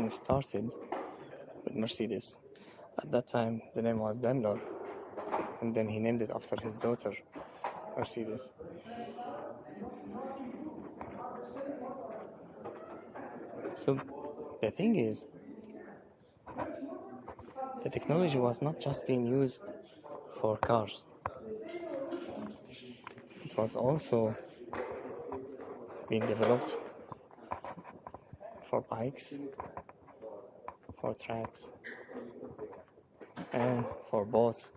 everything started with Mercedes. At that time, the name was Daimler, and then he named it after his daughter, Mercedes. So the thing is, the technology was not just being used for cars. It was also being developed for bikes, for tracks, and for boats,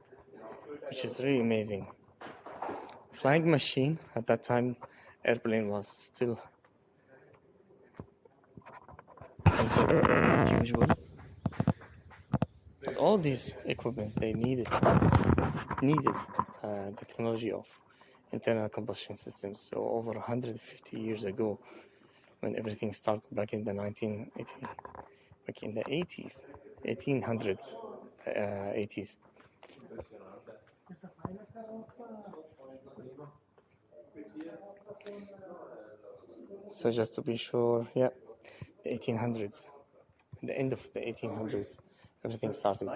which is really amazing. Flying machine, at that time, airplane was still unusual. But all these equipments, they needed the technology of internal combustion systems. So over 150 years ago, when everything started back in the 1800s, 80s. So just to be sure, yeah, the 1800s, the end of the 1800s, everything started.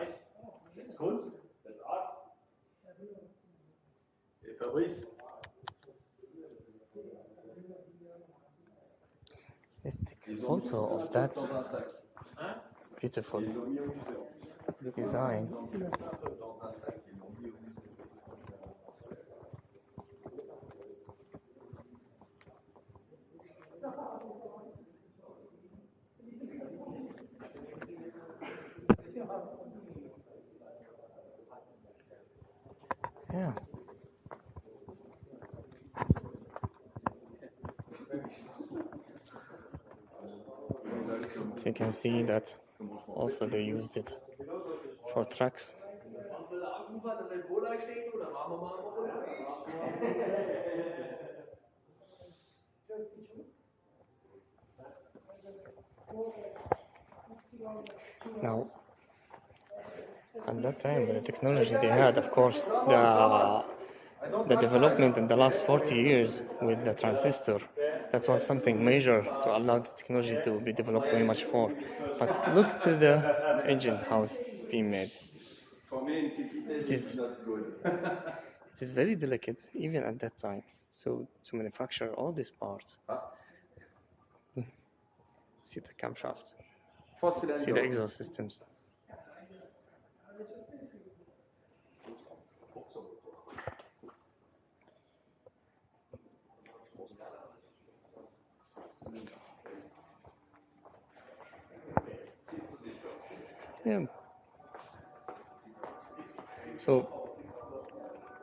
Let's take a photo of that beautiful design. Yeah. So you can see that also they used it for trucks. Now, at that time, with the technology they had, of course, the development in the last 40 years with the transistor, that was something major to allow the technology to be developed very much more. But look to the engine, how it's being made. It is very delicate, even at that time. So to manufacture all these parts, see the camshaft, see the exhaust systems. Yeah. So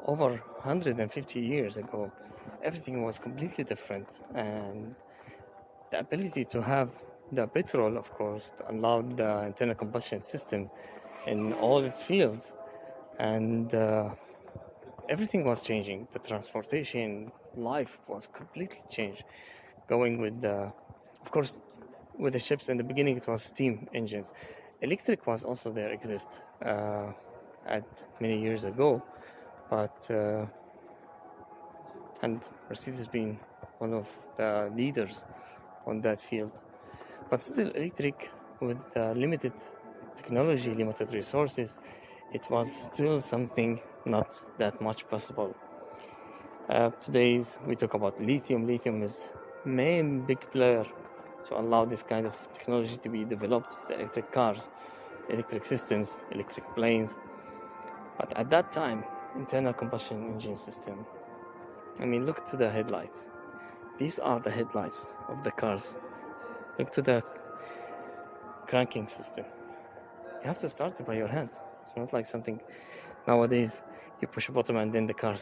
over 150 years ago, everything was completely different, and the ability to have the petrol, of course, allowed the internal combustion system in all its fields, and everything was changing. The transportation life was completely changed, going with of course, with the ships in the beginning it was steam engines. Electric was also there exist at many years ago, but and Mercedes being one of the leaders on that field, but still electric with limited technology, limited resources, it was still something not that much possible. Today we talk about lithium. Lithium is main big player to allow this kind of technology to be developed, the electric cars, electric systems, electric planes. But at that time, internal combustion engine system, I mean, look to the headlights. These are the headlights of the cars. Look to the cranking system. You have to start it by your hand. It's not like something nowadays you push a button and then the car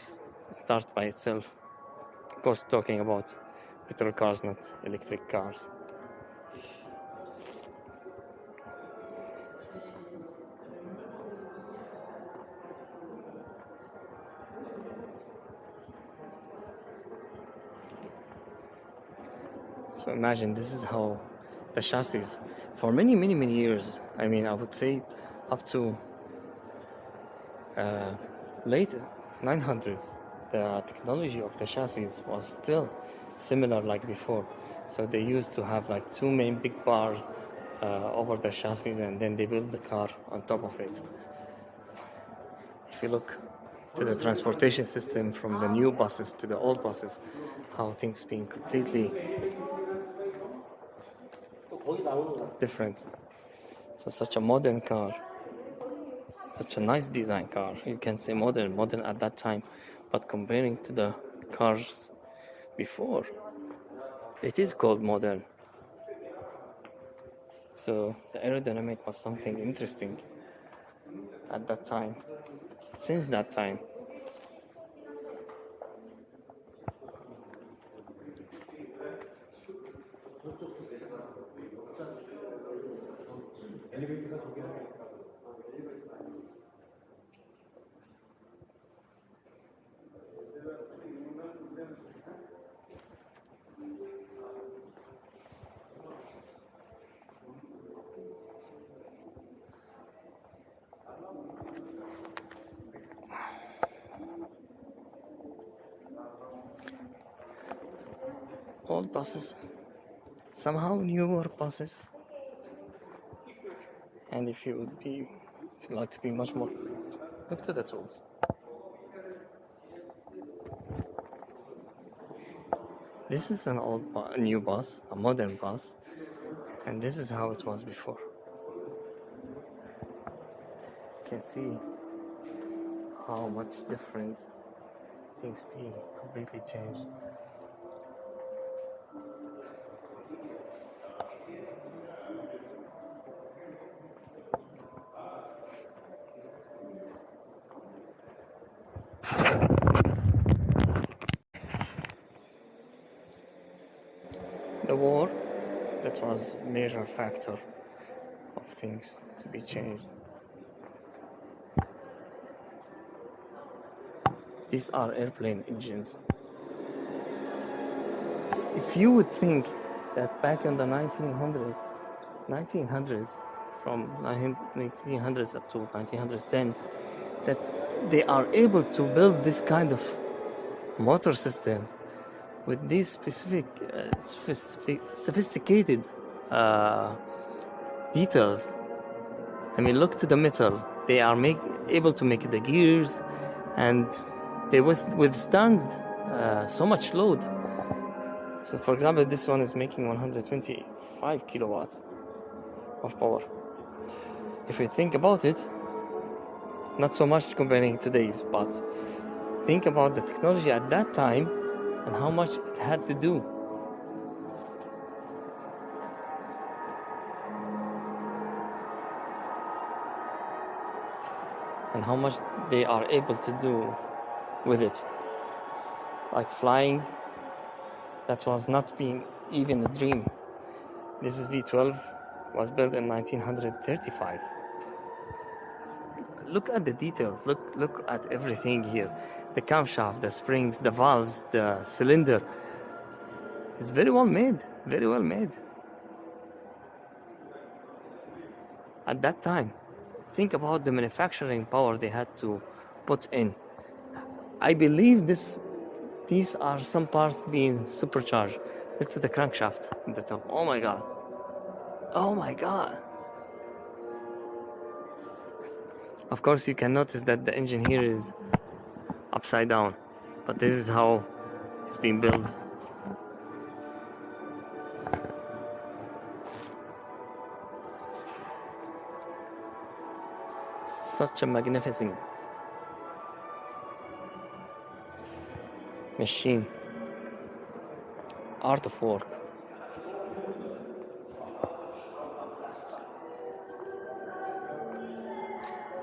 starts by itself. Of course, talking about petrol cars, not electric cars. So imagine this is how the chassis, for many years, I mean, I would say up to late 900s, the technology of the chassis was still similar like before. So they used to have like two main big bars over the chassis, and then they build the car on top of it. If you look to the transportation system from the new buses to the old buses, how things being completely different. So such a modern car, such a nice design car. You can say modern at that time, but comparing to the cars before, it is called modern. So the aerodynamic was something interesting at that time. Since that time, old buses, somehow newer buses. And if you if you'd like to be much more, look to the tools. This is an a new bus, a modern bus, and this is how it was before. You can see how much different things being completely changed. The war, that was a major factor of things to be changed. These are airplane engines. If you would think that back in the 1900s, from 1900s up to 1910, that they are able to build this kind of motor systems with these specific, sophisticated details. I mean, look to the metal. They are able to make the gears, and they withstand so much load. So, for example, this one is making 125 kilowatts of power. If you think about it, not so much comparing today's, but think about the technology at that time and how much it had to do. And how much they are able to do with it. Like flying, that was not being even a dream. This is V12, was built in 1935. Look at the details, look at everything here. The camshaft, the springs, the valves, the cylinder. It's very well made, very well made. At that time, think about the manufacturing power they had to put in. I believe these are some parts being supercharged. Look to the crankshaft at the top. Oh my god. Oh my god. Of course, you can notice that the engine here is upside down, but this is how it's being built. Such a magnificent machine. Art of work.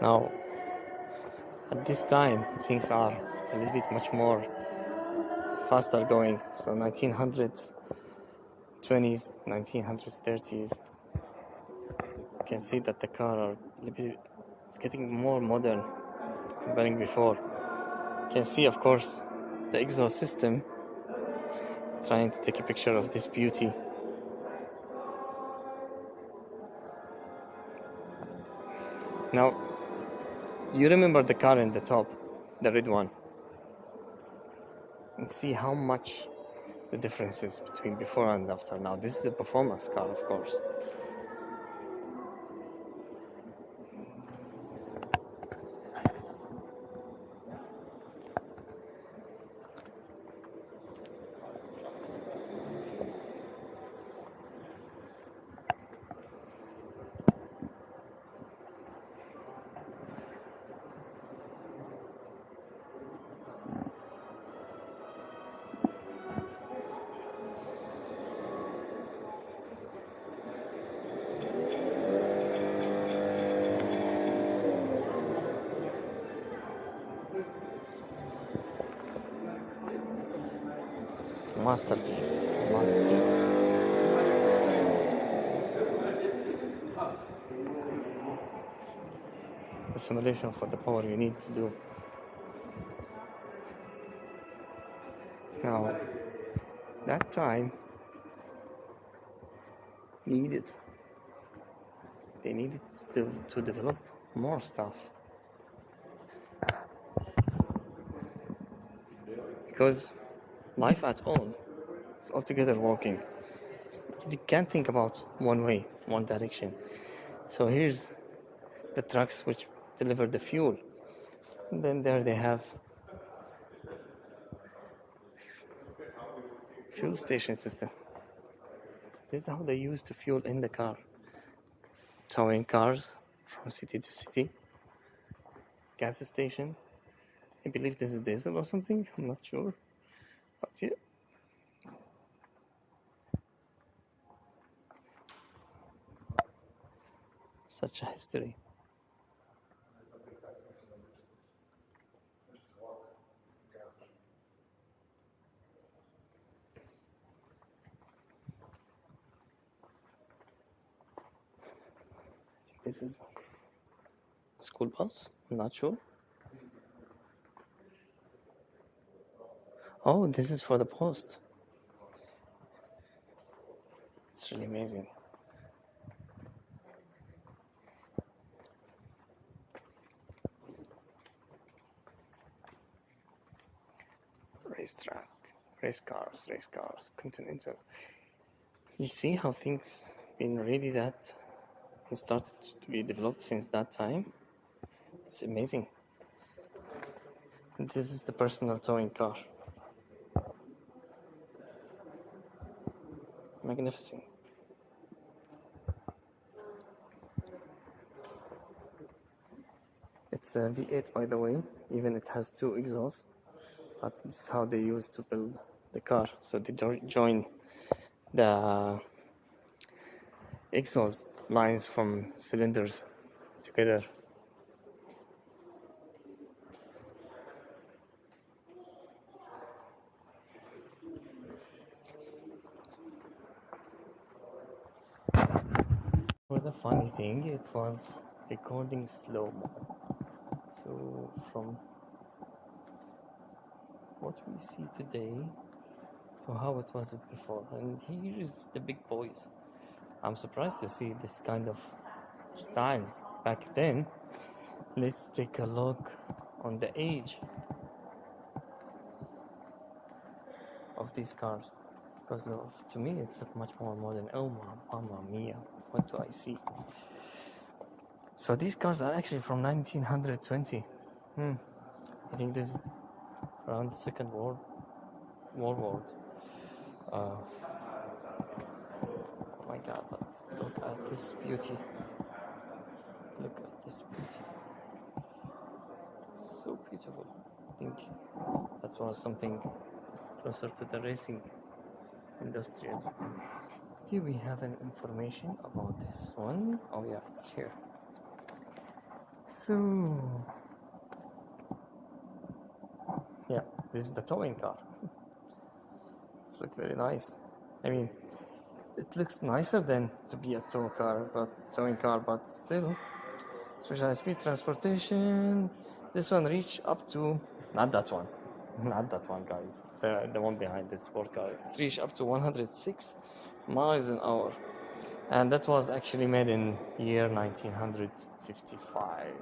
Now, at this time, things are a little bit much more faster going. So 1920s, 1930s, you can see that the car are a little bit, it's getting more modern comparing before. You can see, of course, the exhaust system. Trying to take a picture of this beauty. Now, you remember the car in the top, the red one, and see how much the difference is between before and after. Now, this is a performance car, of course. Masterpiece. Masterpiece. The simulation for the power you need to do. Now, that time they needed to develop more stuff, because life at all is altogether working. You can't think about one way, one direction. So here's the trucks which deliver the fuel, and then there they have fuel station system. This is how they use the fuel in the car, towing cars from city to city. Gas station, I believe this is diesel or something, I'm not sure, but yeah. Such a history. I think this is a school bus, I'm not sure. Oh, this is for the post. It's really amazing. Racetrack, race cars, Continental. You see how things been really that it started to be developed since that time? It's amazing. And this is the personal towing car. Magnificent. It's a V8, by the way, even it has 2 exhausts, but this is how they used to build the car. So they join the exhaust lines from cylinders together. For the funny thing, it was recording slow-mo. So from what we see today to how it was before. And here is the big boys. I'm surprised to see this kind of styles back then. Let's take a look on the age of these cars, because to me it's much more modern. Oh mamma mia, what do I see? So these cars are actually from 1920. I think this is around the Second World War. Oh my God, but look at this beauty. Look at this beauty. So beautiful. I think that was something closer to the racing industrial. Do we have any information about this one? Oh yeah, it's here. So yeah, this is the towing car. It's look very nice. I mean, it looks nicer than to be a towing car, but still, specialized speed transportation. This one reach up to, not that one, guys. The one behind this sport car. It's reached up to 106 miles an hour, and that was actually made in year 1955.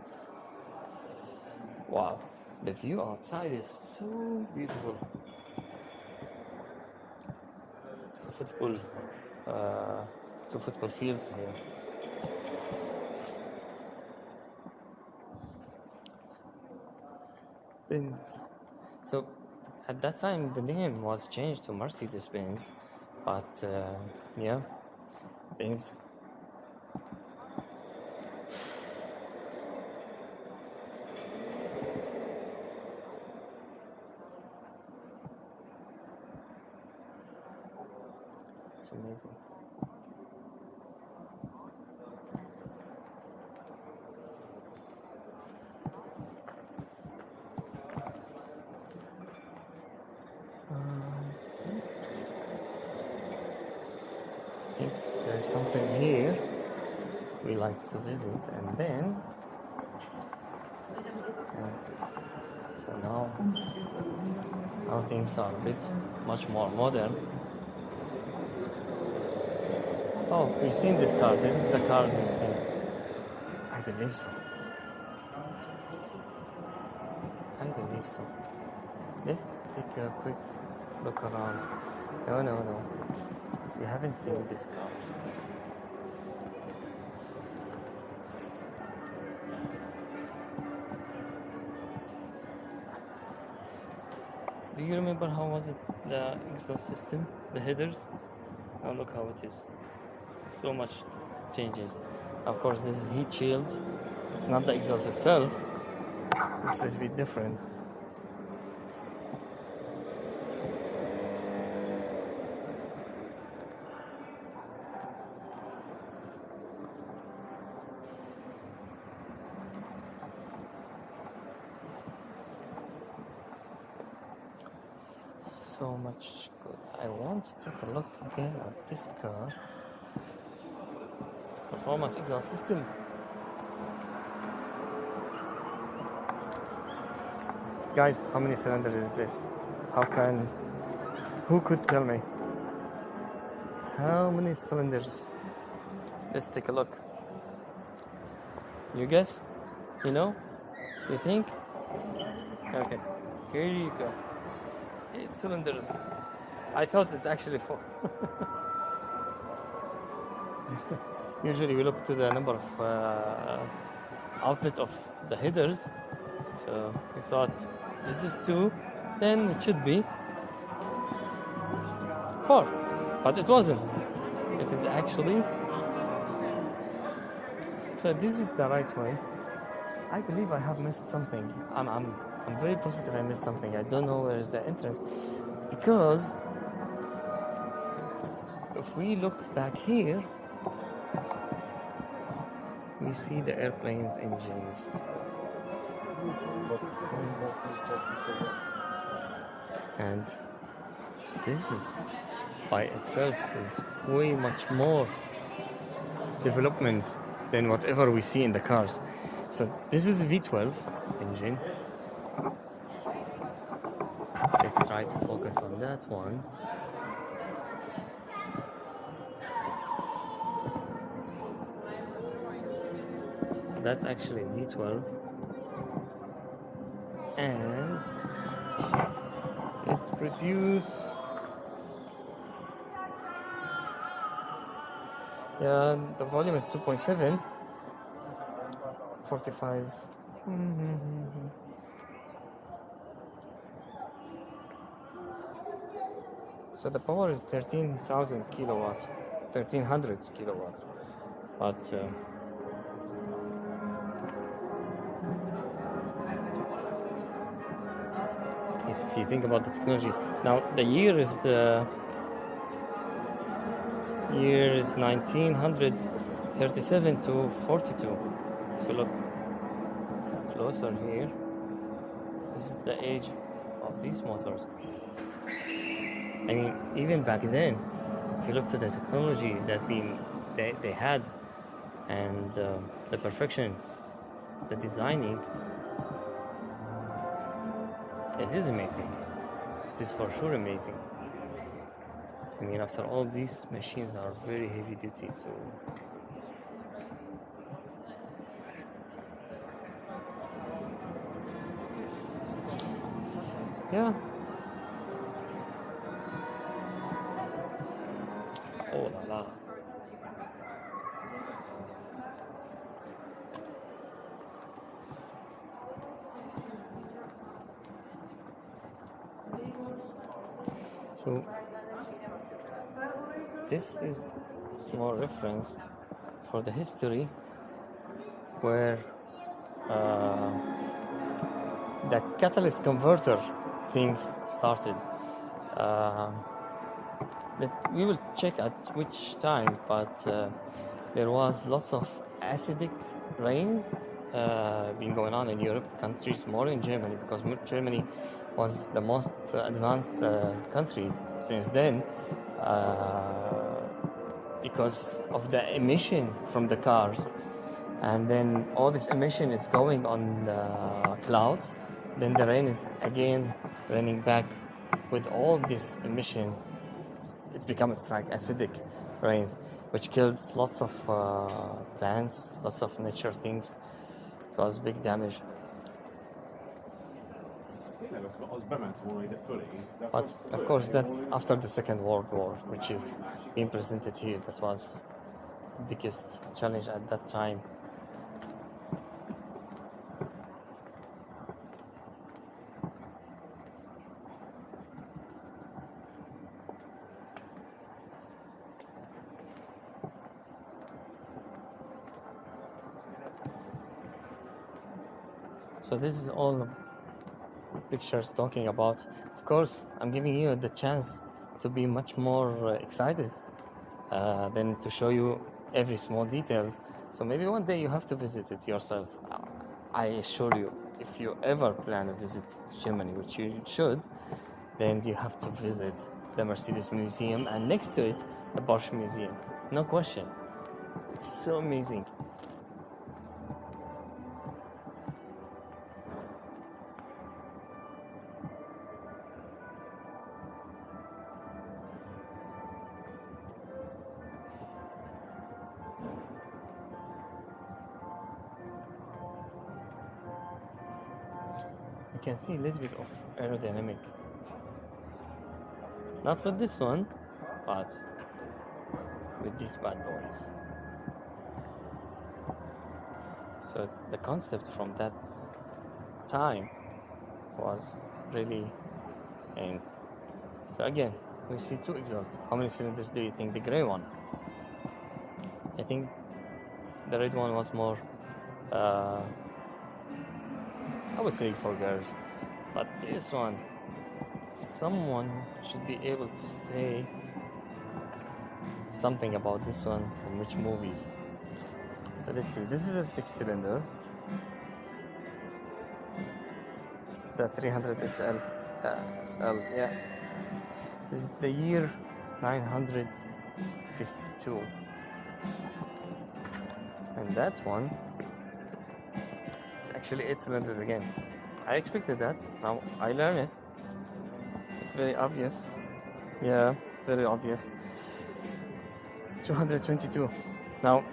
Wow, the view outside is so beautiful. Two football fields here. Benz. So at that time the name was changed to Mercedes Benz, but yeah, Benz. It's amazing. is something here we like to visit, and then so now things are a bit much more modern. Oh, we've seen this car. This is the cars we've seen. I believe so. I believe so. Let's take a quick look around. No. We haven't seen these cars. Do you remember how was it, the exhaust system, the headers? Now look how it is. So much changes. Of course, this is heat shield. It's not the exhaust itself. It's a little bit different. So much good. I want to take a look again at this car. Performance exhaust system. Guys, how many cylinders is this? Who could tell me? How many cylinders? Let's take a look. You guess? You know? You think? Okay, here you go. 8 cylinders. I thought it's actually 4. Usually we look to the number of outlet of the headers. So we thought, is this 2? Then it should be 4. But it wasn't. It is actually. So this is the right way. I believe I have missed something. I'm very positive I missed something. I don't know where is the entrance, because if we look back here, we see the airplane's engines. And this is by itself is way much more development than whatever we see in the cars. So this is a V12 engine. Let's try to focus on that one. So that's actually V12, and it produces the volume is 2.7, 45. So the power is 13,000 kilowatts, 1300 kilowatts. But if you think about the technology, now the year is 1937 to 42. If you look closer here, this is the age of these motors. I mean, even back then, if you look to the technology that they had, and the perfection, the designing, it is amazing. It is for sure amazing. I mean, after all, these machines are very heavy duty, so yeah. Oh la la. So this is a small reference for the history where the catalyst converter things started. We will check at which time, but there was lots of acidic rains been going on in Europe countries, more in Germany, because Germany was the most advanced country since then. because of the emission from the cars, and then all this emission is going on the clouds, then the rain is again raining back with all these emissions. It becomes like acidic rains, which kills lots of plants, lots of nature things, cause big damage. But of course, that's after the Second World War, which is being presented here. That was the biggest challenge at that time. So this is all pictures talking about. Of course, I'm giving you the chance to be much more excited than to show you every small details. So maybe one day you have to visit it yourself. I assure you, if you ever plan a visit to Germany, which you should, then you have to visit the Mercedes Museum, and next to it, the Porsche Museum. No question. It's so amazing. You can see a little bit of aerodynamic. Not with this one, but with these bad boys. So the concept from that time was really aimed. So again, we see two exhausts. How many cylinders do you think? The grey one. I think the red one was more I would say for girls, but this one, someone should be able to say something about this one from which movies. So let's see, this is a 6-cylinder. It's the 300 SL, yeah. This is the year 952. And that one, actually 8 cylinders again. I expected that. Now I learn it. It's very obvious. Yeah, very obvious. 222. Now,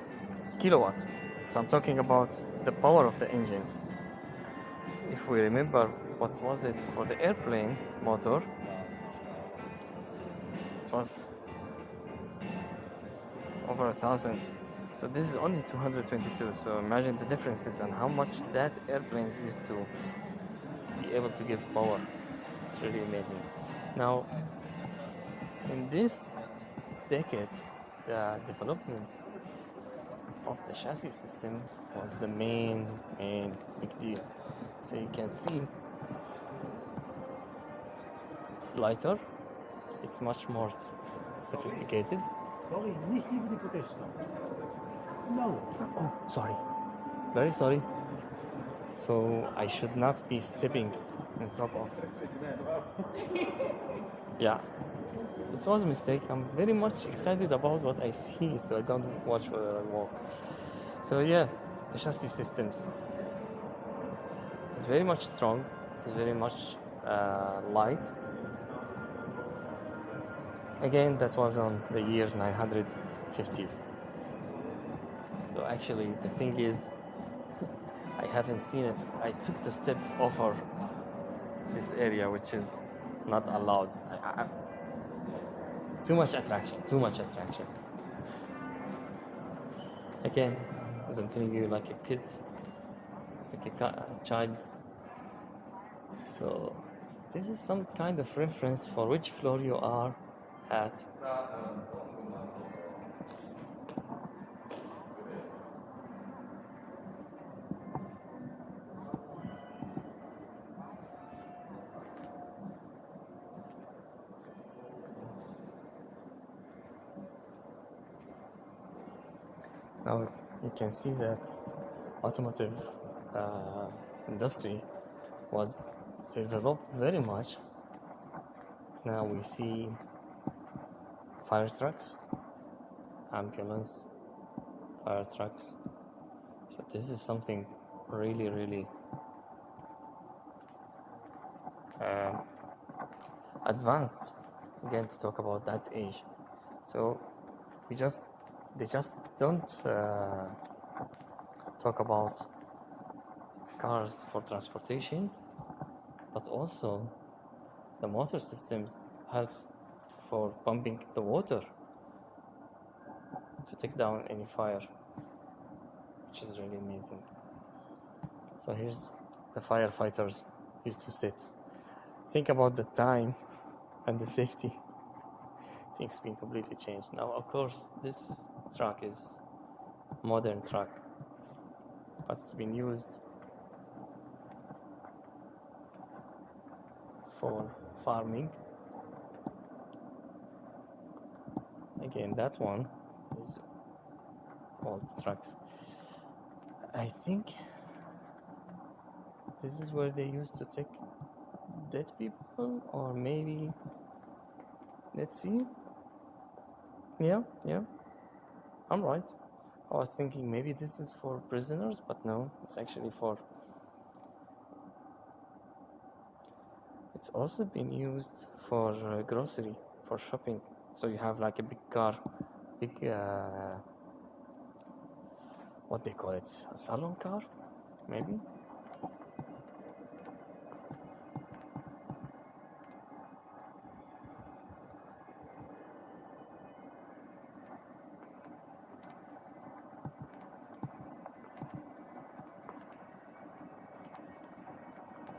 kilowatt. So I'm talking about the power of the engine. If we remember what was it for the airplane motor, it was over 1,000. So this is only 222, so imagine the differences and how much that airplanes used to be able to give power. It's really amazing. Now, in this decade, the development of the chassis system was the main big deal. So you can see it's lighter, it's much more sophisticated. Sorry, nicht über die Podesta. No. Oh, sorry. Very sorry. So I should not be stepping on top of. Yeah. It was a mistake. I'm very much excited about what I see, so I don't watch where I walk. So yeah, the chassis systems. It's very much strong. It's very much light. Again, that was on the year 950s. So actually, the thing is, I haven't seen it. I took the step over this area, which is not allowed. Too much attraction. Again, as I'm telling you, like a kid, like a child. So this is some kind of reference for which floor you are at. Now you can see that automotive industry was developed very much. Now we see fire trucks, ambulance, fire trucks. So this is something really advanced, again, to talk about that age. So they just don't talk about cars for transportation, but also the motor systems helps for pumping the water to take down any fire, which is really amazing. So here's the firefighters used to sit. Think about the time and the safety. Things been completely changed. Now, of course, this truck is modern truck, but it's been used for farming. Again, that one is old trucks. I think this is where they used to take dead people, or maybe, let's see. Yeah, I'm right. I was thinking maybe this is for prisoners, but no, it's actually for... It's also been used for grocery, for shopping. So you have like a big car, what they call it, a salon car, maybe?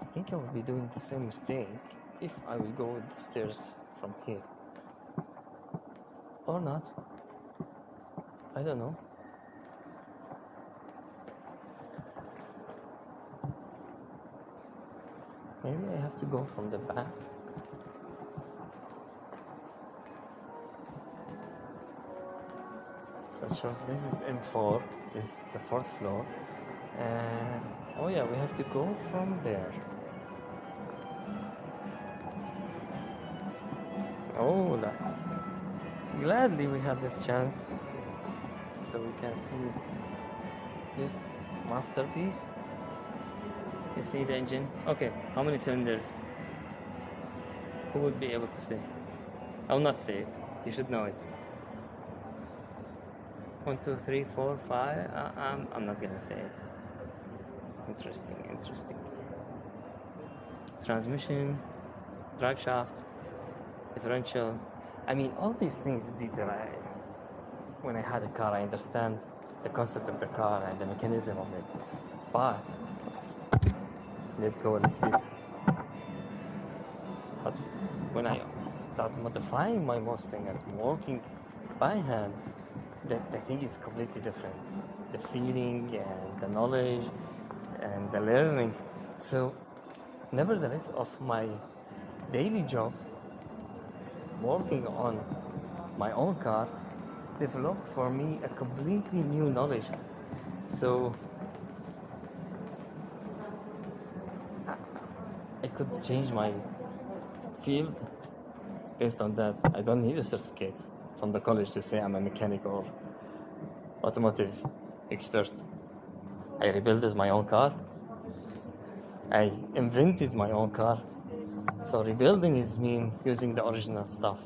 I think I will be doing the same mistake if I will go with the stairs from here. Or not. I don't know. Maybe I have to go from the back. So it shows this is M4, this is the 4th floor. And oh yeah, we have to go from there. Oh, gladly we have this chance, so we can see this masterpiece. You see the engine? Okay, how many cylinders? Who would be able to say? I will not say it. You should know it. 1, 2, 3, 4, 5. I'm not gonna say it. Interesting. Transmission, drive shaft, differential. I mean, all these things in detail. When I had a car, I understand the concept of the car and the mechanism of it. But let's go a little bit. But when I start modifying my Mustang and working by hand, the thing is completely different. The feeling and the knowledge and the learning. So, nevertheless, of my daily job, working on my own car developed for me a completely new knowledge. So I could change my field based on that. I don't need a certificate from the college to say I'm a mechanic or automotive expert. I rebuilt my own car. I invented my own car. So rebuilding is mean using the original stuff.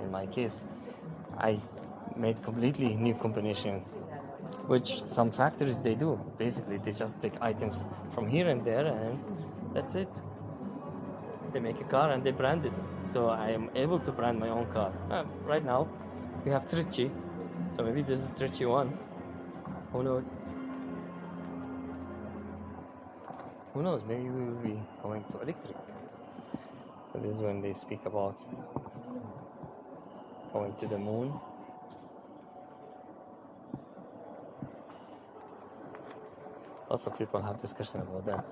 In my case, I made completely new combination, which some factories they do. Basically, they just take items from here and there, and that's it. They make a car and they brand it. So I am able to brand my own car. Right now, we have Trichy, so maybe this is Trichy 1. Who knows? Who knows? Maybe we will be going to electric. So this is when they speak about going to the moon. Lots of people have discussion about that.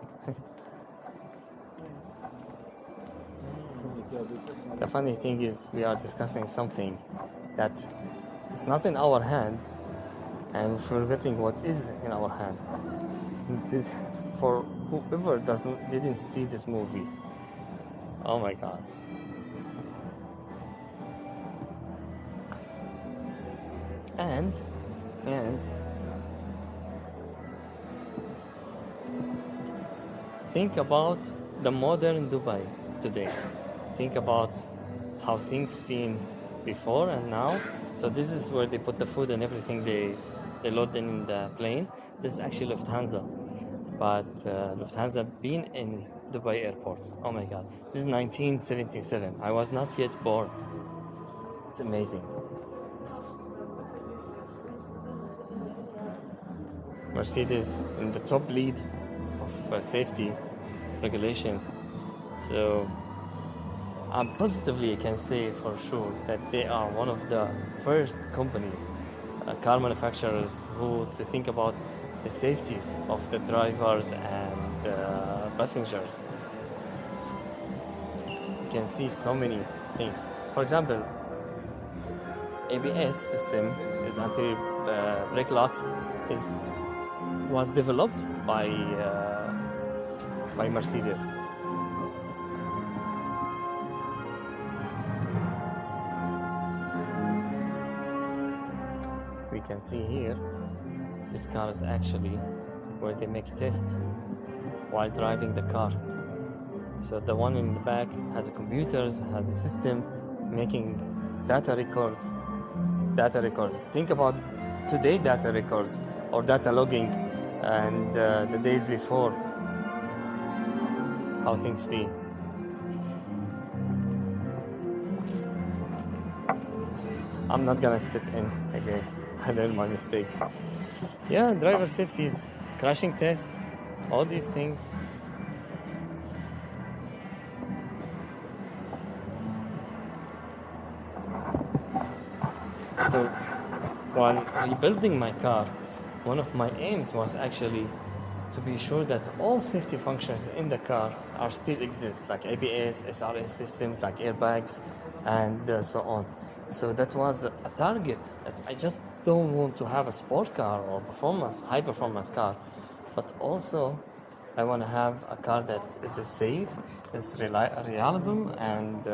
The funny thing is we are discussing something that it's not in our hand, and we're forgetting what is in our hand. For whoever didn't see this movie, oh my god. and think about the modern Dubai today. Think about how things been before and now. So this is where they put the food and everything they load in the plane. This is actually Lufthansa, but Lufthansa been in Dubai airports. Oh my God, this is 1977. I was not yet born. It's amazing. Mercedes in the top lead of safety regulations. So positively, I can say for sure that they are one of the first companies, car manufacturers, who to think about the safeties of the drivers and passengers. You can see so many things. For example, ABS system is anti-brake locks was developed by Mercedes. We can see here, this car is actually where they make tests while driving the car. So the one in the back has a computers, has a system making data records. Think about today data records or data logging and the days before, how things be. I'm not gonna step in again. I learned my mistake. Yeah, driver safety, crashing test, all these things. So while rebuilding my car, one of my aims was actually to be sure that all safety functions in the car are still exist, like ABS, SRS systems, like airbags, and so on. So that was a target that I just don't want to have a sport car or high performance car, but also I want to have a car that is safe, is reliable, and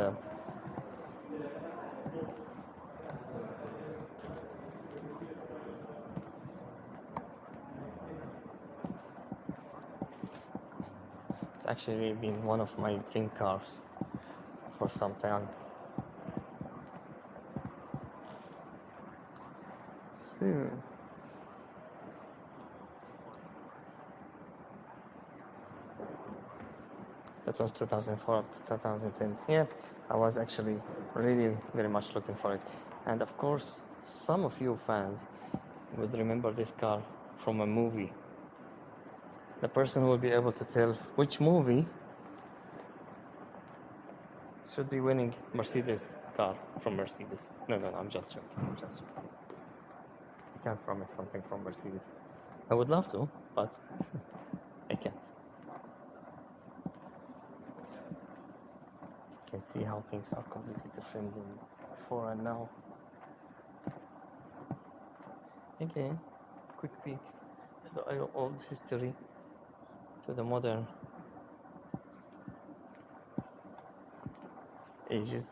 it's actually been one of my dream cars for some time. So that was 2004, 2010. Yeah, I was actually really very much looking for it. And of course, some of you fans would remember this car from a movie. The person will be able to tell which movie should be winning Mercedes car from Mercedes. No, I'm just joking. I can't promise something from Mercedes. I would love to, but I can't. You can see how things are completely different than before and now. Again, quick peek to the old history, to the modern ages.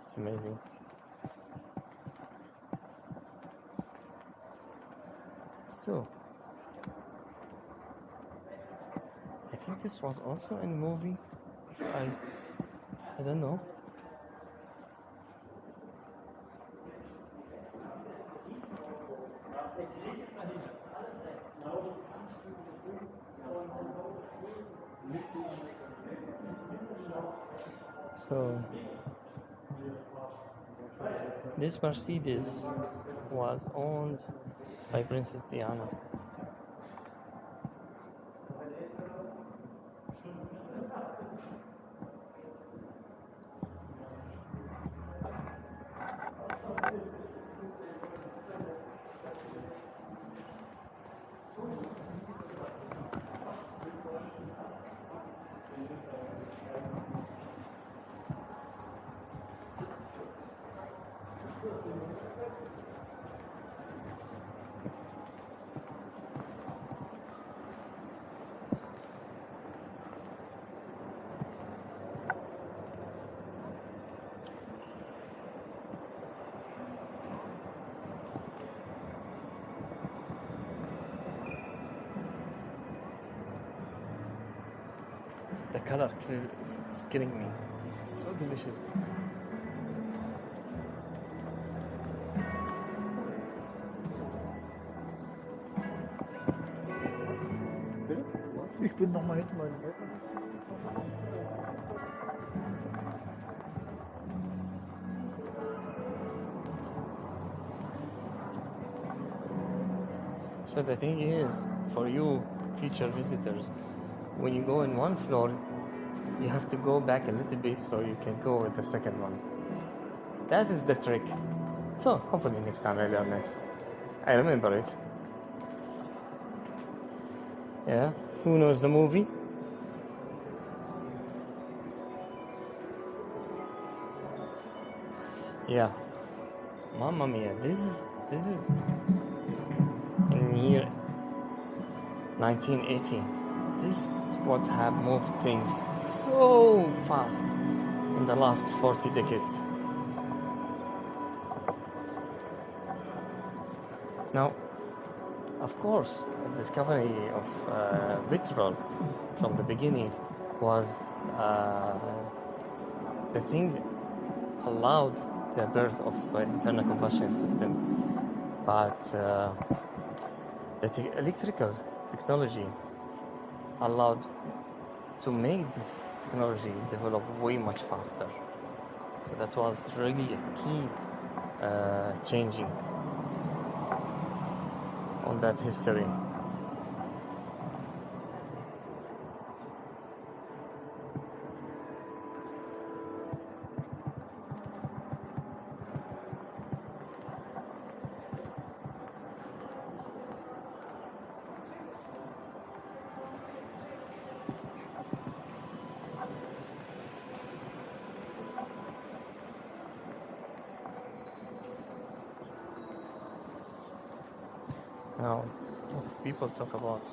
It's amazing. So, I think this was also in a movie. If I don't know. So this Mercedes was owned by Princess Diana. The color is killing me. So delicious. Ich bin noch mal hinten meine Eltern. So the thing is, for you future visitors, when you go in one floor, you have to go back a little bit so you can go with the second one. That is the trick. So hopefully next time I learn it. I remember it. Yeah, who knows the movie? Yeah, Mamma Mia, this is in year 1980. This what have moved things so fast in the last 40 decades. Now, of course, the discovery of petrol from the beginning was the thing allowed the birth of internal combustion system, but the electrical technology allowed to make this technology develop way much faster. So that was really a key changing on that history. Now, if people talk about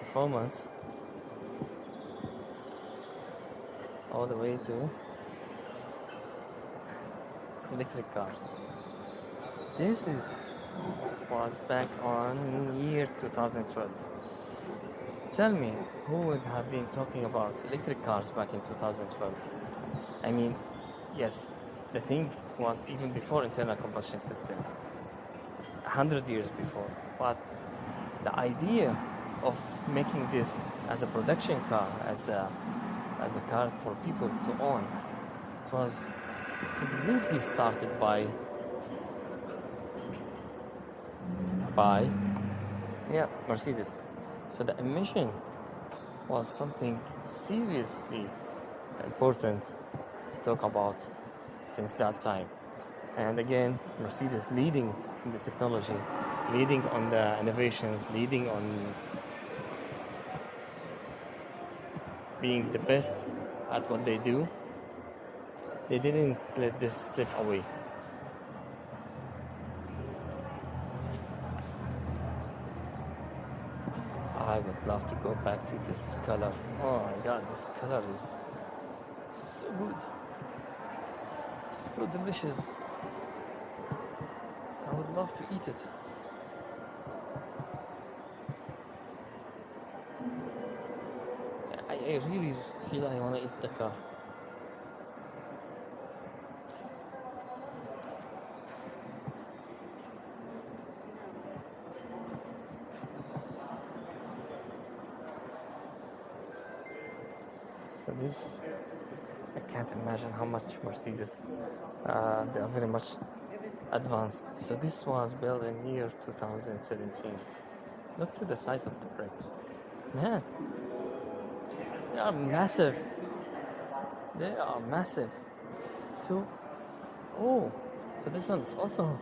performance all the way to electric cars, this was back on year 2012. Tell me, who would have been talking about electric cars back in 2012? I mean, yes, the thing was even before internal combustion system. 100 years before, but the idea of making this as a production car, as a car for people to own, it was completely started by Mercedes. So the emission was something seriously important to talk about since that time. And again, Mercedes leading in the technology, leading on the innovations, leading on being the best at what they do. They didn't let this slip away. I would love to go back to this color. Oh my god, this color is so good. It's so delicious. I would love to eat it. I really feel I want to eat the car. So this, I can't imagine how much Mercedes, they are very much advanced. So this was built in year 2017. Look to the size of the brakes. Man, they are massive. They are massive. So, oh, so this one's also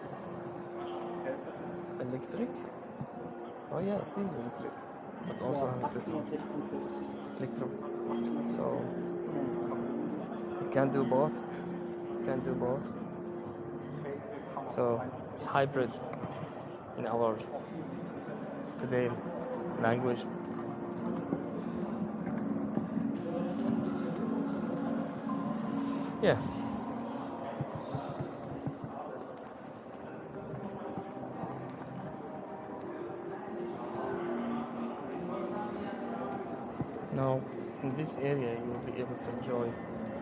electric. Oh yeah, it is electric, but also electric. So it can do both. It can do both. So it's hybrid in our today language. Yeah. Now in this area you will be able to enjoy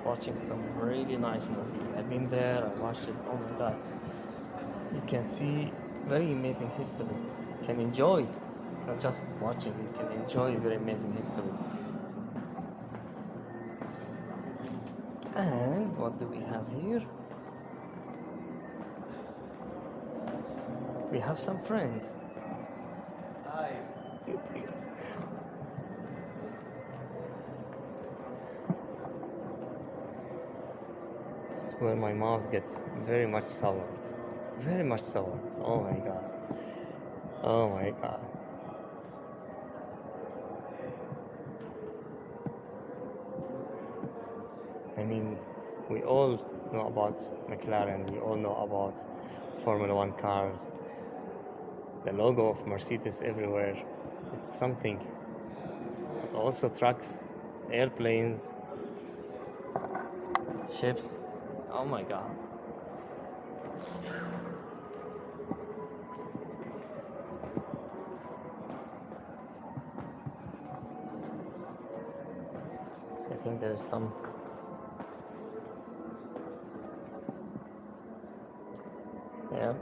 watching some really nice movies. I've been there, I watched it, oh my god. You can see very amazing history. You can enjoy. It's not just watching, you can enjoy very amazing history. And what do we have here? We have some friends. Hi. It's where my mouth gets very much soured. Very much soured. Oh my god. Oh my god. I mean, we all know about McLaren, we all know about Formula One cars, the logo of Mercedes everywhere. It's something. But also trucks, airplanes, ships. Oh my god. I think there's some yeah.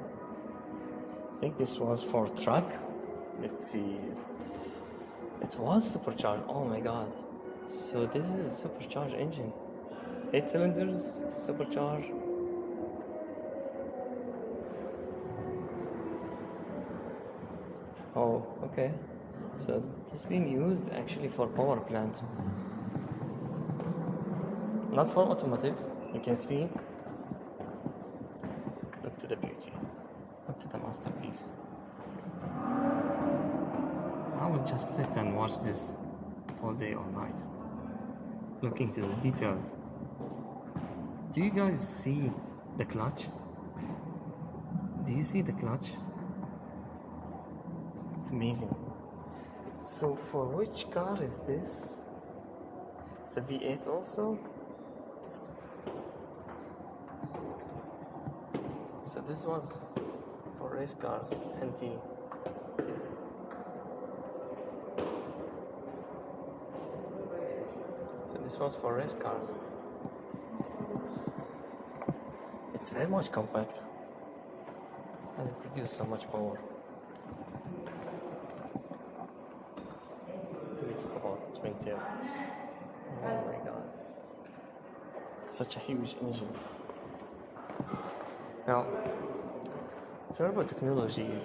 I think this was for truck. Let's see. It was supercharged. Oh my god. So this is a supercharged engine. 8 cylinders, supercharged. Oh, okay. So it's being used actually for power plant. Not for automotive. You can see. Look to the beauty. Look to the masterpiece. I will just sit and watch this all day, all night. Looking to the details. Do you guys see the clutch? Do you see the clutch? It's amazing. So for which car is this? It's a V8 also? So this was for race cars, NT. So this was for race cars. It's very much compact and it produces so much power. Do we talk about 20? Oh my god. Such a huge engine. Now, turbo technology is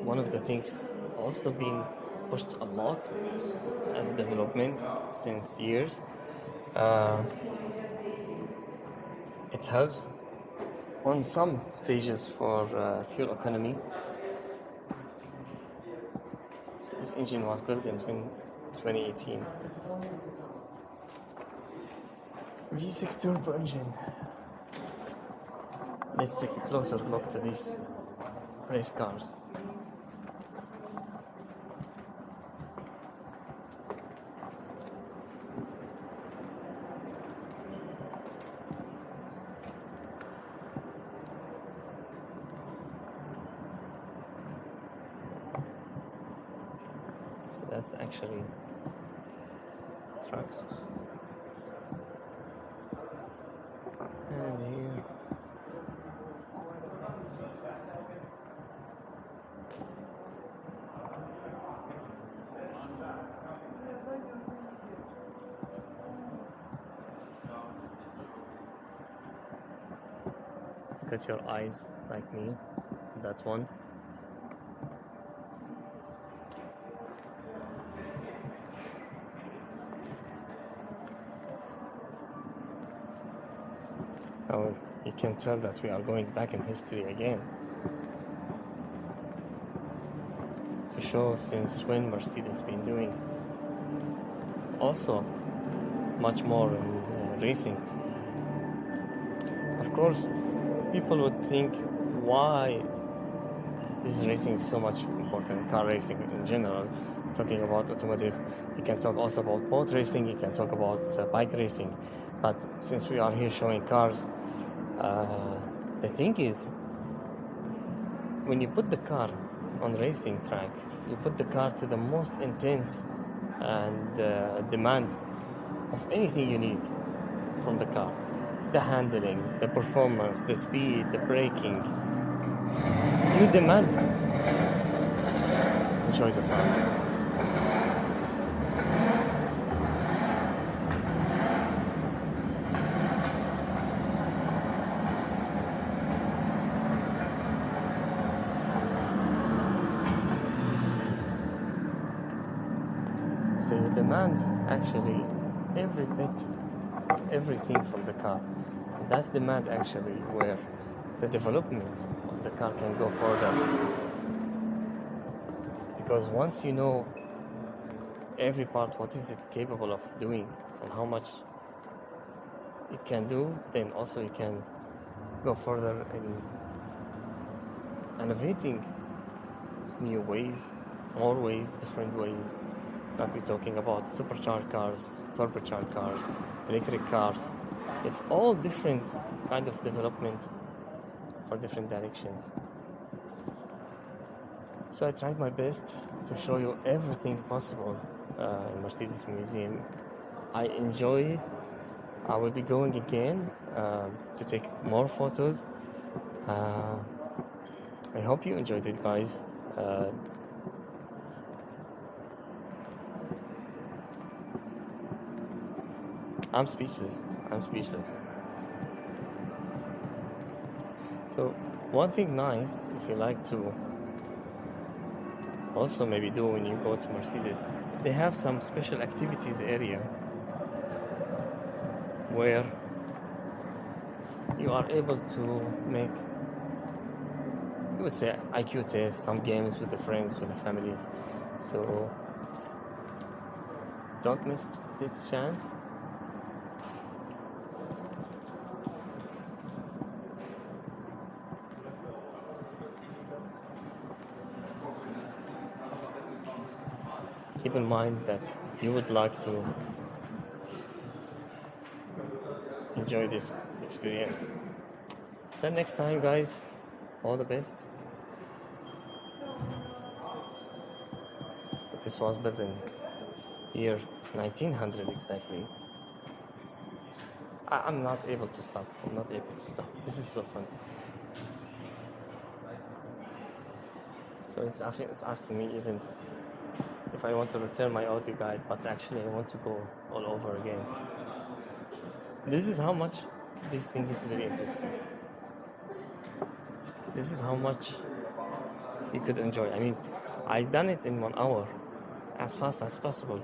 one of the things also being pushed a lot as development since years. It helps on some stages for fuel economy. This engine was built in 2018. V6 turbo engine. Let's take a closer look to these race cars. So that's actually trucks. And here. Got your eyes like me, that one. Now you can tell that we are going back in history again to show since when Mercedes been doing also much more in racing. Of course, people would think why is racing so much important, car racing in general. Talking about automotive, you can talk also about boat racing, you can talk about bike racing, but since we are here showing cars, the thing is, when you put the car on racing track, you put the car to the most intense and demand of anything you need from the car. The handling, the performance, the speed, the braking. You demand. Enjoy the sound. So you demand actually every bit of everything from the car. And that's demand actually where the development of the car can go further. Because once you know every part, what is it capable of doing and how much it can do, then also you can go further in innovating new ways, more ways, different ways. Not be talking about supercharged cars, turbocharged cars, electric cars. It's all different kind of development for different directions. So I tried my best to show you everything possible in Mercedes Museum. I enjoyed it. I will be going again to take more photos. I hope you enjoyed it, guys. I'm speechless. So one thing nice, if you like to also maybe do when you go to Mercedes, they have some special activities area where you are able to make, you would say, IQ tests, some games with the friends, with the families. So don't miss this chance. Keep in mind that you would like to enjoy this experience. Till next time, guys, all the best. So this was built in year 1900 exactly. I'm not able to stop. This is so fun. So it's asking me even if I want to return my audio guide, but actually I want to go all over again. This is how much this thing is very interesting. This is how much you could enjoy. I mean, I done it in 1 hour, as fast as possible.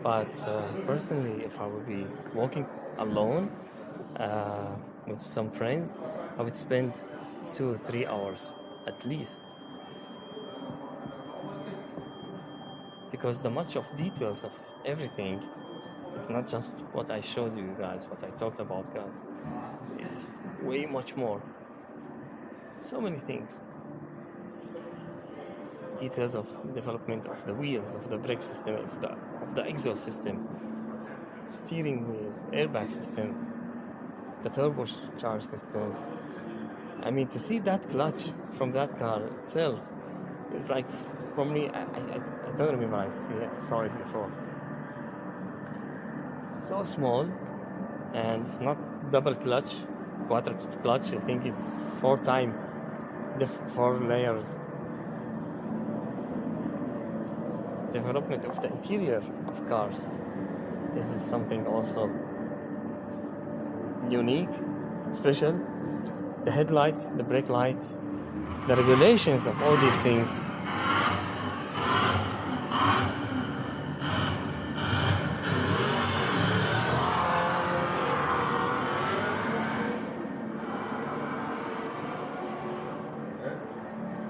But personally, if I would be walking alone with some friends, I would spend 2 or 3 hours at least. Because the much of details of everything is not just what I showed you guys, what I talked about, guys. It's way much more. So many things. Details of development of the wheels, of the brake system, of the exhaust system, steering wheel, airbag system, the turbocharged systems. I mean, to see that clutch from that car itself is like, for me, I don't remember I saw it before. So small, and it's not double clutch, quadruple clutch. I think it's 4 times the 4 layers. Development of the interior of cars. This is something also unique, special. The headlights, the brake lights, the regulations of all these things.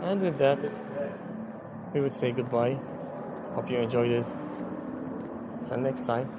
And with that, we would say goodbye. Hope you enjoyed it. Till next time.